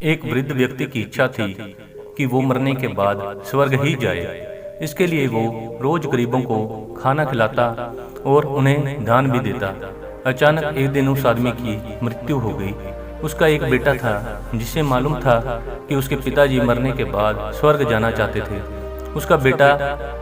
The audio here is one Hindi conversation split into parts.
एक वृद्ध व्यक्ति की इच्छा थी कि वो मरने के बाद स्वर्ग ही जाए। इसके लिए वो रोज गरीबों को खाना खिलाता और उन्हें दान भी देता। अचानक एक दिन उस आदमी की मृत्यु हो गई। उसका एक बेटा था जिसे मालूम था कि उसके पिताजी मरने के बाद स्वर्ग जाना चाहते थे। उसका बेटा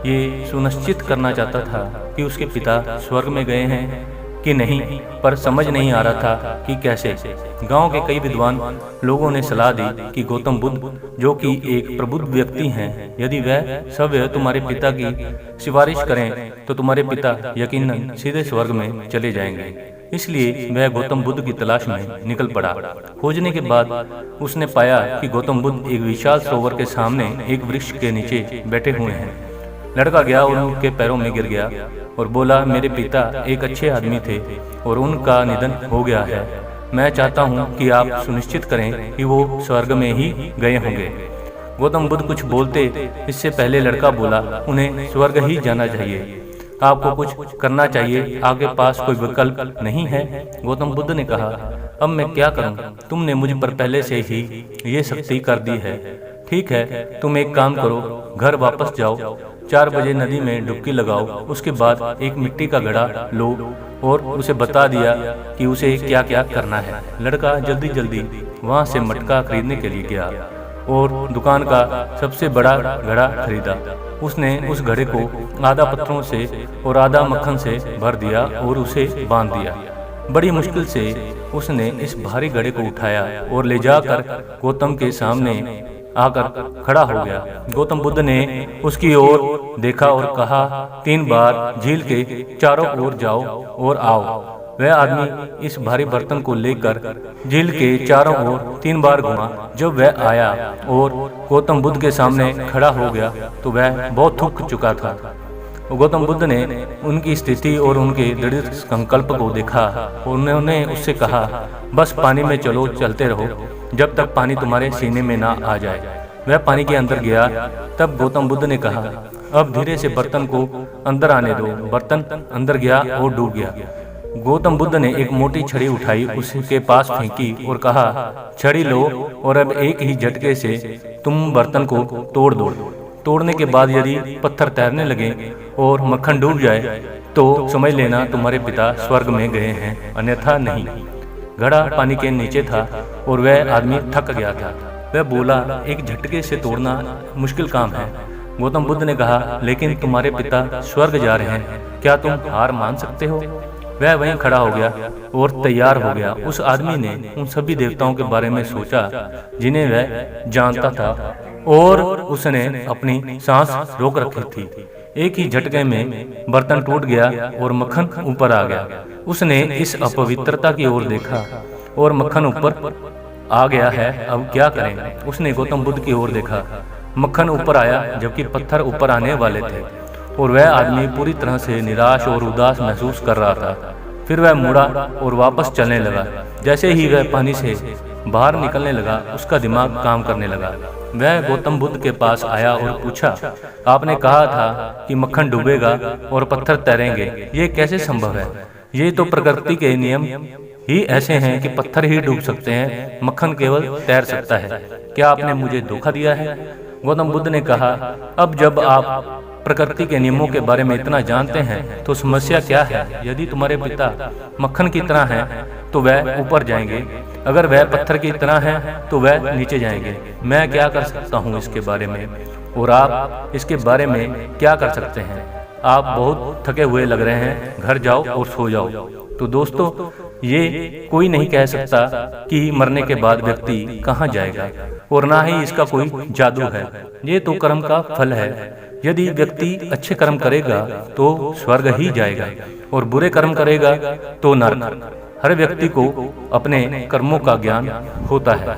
ये सुनिश्चित करना चाहता था कि उसके पिता स्वर्ग में गए हैं कि नहीं, पर समझ नहीं आ रहा था कि कैसे। गांव के कई विद्वान लोगों ने सलाह दी कि गौतम बुद्ध, जो कि एक प्रबुद्ध व्यक्ति हैं, यदि वह सवयं तुम्हारे पिता की सिफारिश करें तो तुम्हारे पिता यकीनन सीधे स्वर्ग में चले जाएंगे। इसलिए वह गौतम बुद्ध की तलाश में निकल पड़ा। खोजने के बाद उसने पाया कि गौतम बुद्ध एक विशाल सरोवर के सामने एक वृक्ष के नीचे बैठे हुए हैं। लड़का गया और उनके पैरों में गिर गया और बोला, मेरे पिता एक अच्छे आदमी थे और उनका निधन हो गया है। मैं चाहता हूँ कि आप सुनिश्चित करें कि वो स्वर्ग में ही गए होंगे। गौतम बुद्ध कुछ बोलते इससे पहले लड़का बोला, उन्हें स्वर्ग ही जाना चाहिए, आपको कुछ करना चाहिए, आपके पास कोई विकल्प नहीं है। गौतम बुद्ध ने कहा, अब मैं क्या करूं? तुमने मुझ पर पहले से ही ये शक्ति कर दी है। ठीक है, तुम एक काम करो, घर वापस जाओ, 4 बजे नदी में डुबकी लगाओ। उसके बाद एक मिट्टी का घड़ा लो और उसे बता दिया कि उसे क्या क्या करना है। लड़का जल्दी जल्दी वहाँ से मटका खरीदने के लिए गया और दुकान का सबसे बड़ा घड़ा खरीदा। उसने उस घड़े को आधा पत्थरों से और आधा मक्खन से भर दिया और उसे बांध दिया। बड़ी मुश्किल से उसने इस भारी घड़े को उठाया और ले जाकर गौतम के सामने आकर खड़ा हो गया। गौतम बुद्ध ने उसकी ओर देखा और कहा, 3 बार झील के चारों ओर जाओ और आओ। वह आदमी इस भारी बर्तन को लेकर झील के चारों ओर 3 बार घुमा। जब वह आया और गौतम बुद्ध के सामने खड़ा हो गया तो वह बहुत थक चुका था। गौतम बुद्ध ने उनकी स्थिति और उनके दृढ़ संकल्प को देखा और उन्होंने उससे कहा, बस पानी में चलो, चलते रहो जब तक पानी तुम्हारे सीने में ना आ जाए। वह पानी के अंदर गया। तब गौतम बुद्ध ने कहा, अब धीरे से बर्तन को अंदर आने दो। बर्तन अंदर गया और डूब गया। गौतम बुद्ध ने एक मोटी छड़ी उठाई, उसके पास फेंकी और कहा, छड़ी लो और अब एक ही झटके से तुम बर्तन को तोड़ दो। तोड़ने के बाद यदि पत्थर तैरने लगे और मक्खन डूब जाए तो समझ लेना तुम्हारे पिता स्वर्ग में गए हैं, अन्यथा नहीं। घड़ा पानी के नीचे था और वह आदमी थक गया था। वह बोला, एक झटके से तोड़ना मुश्किल काम है। गौतम बुद्ध ने कहा, लेकिन तुम्हारे पिता स्वर्ग जा रहे हैं, क्या तुम हार मान सकते हो? वह वहीं खड़ा हो गया और तैयार हो गया। उस आदमी ने उन सभी देवताओं के बारे में सोचा जिन्हें वह जानता था और उसने अपनी सांस रोक रखी थी। एक ही झटके में बर्तन टूट गया और मक्खन ऊपर आ गया। उसने इस अपवित्रता की ओर देखा और मक्खन ऊपर आ गया है, अब क्या करें? उसने गौतम बुद्ध की ओर देखा। मक्खन ऊपर आया जबकि पत्थर ऊपर आने वाले थे और वह आदमी पूरी तरह से निराश और उदास महसूस कर रहा था। फिर वह मुड़ा और वापस चलने लगा। जैसे ही वह पानी से बाहर निकलने लगा, उसका दिमाग काम करने लगा। वह गौतम बुद्ध के पास आया और पूछा, आपने कहा था कि मक्खन डूबेगा और पत्थर तैरेंगे, ये कैसे संभव है? ये तो प्रकृति के नियम ही ऐसे हैं कि पत्थर ही डूब सकते हैं, मक्खन केवल तैर सकता है। क्या आपने मुझे धोखा दिया है? गौतम बुद्ध ने कहा, अब जब आप प्रकृति के नियमों के बारे में इतना जानते हैं तो समस्या क्या है? यदि तुम्हारे पिता मक्खन की तरह हैं तो वह ऊपर जाएंगे, अगर वह पत्थर की तरह हैं तो वह नीचे जाएंगे। मैं क्या कर सकता हूँ इसके बारे में, और आप इसके बारे में क्या कर सकते हैं? आप बहुत थके हुए लग रहे हैं, घर जाओ और सो जाओ। तो दोस्तों, ये कोई नहीं कह सकता कि मरने के बाद व्यक्ति कहाँ जाएगा, और ना ही इसका कोई जादू है। ये तो कर्म का फल है। यदि व्यक्ति अच्छे कर्म करेगा तो स्वर्ग ही जाएगा और बुरे कर्म करेगा तो नरक। हर व्यक्ति को अपने कर्मों का ज्ञान होता है।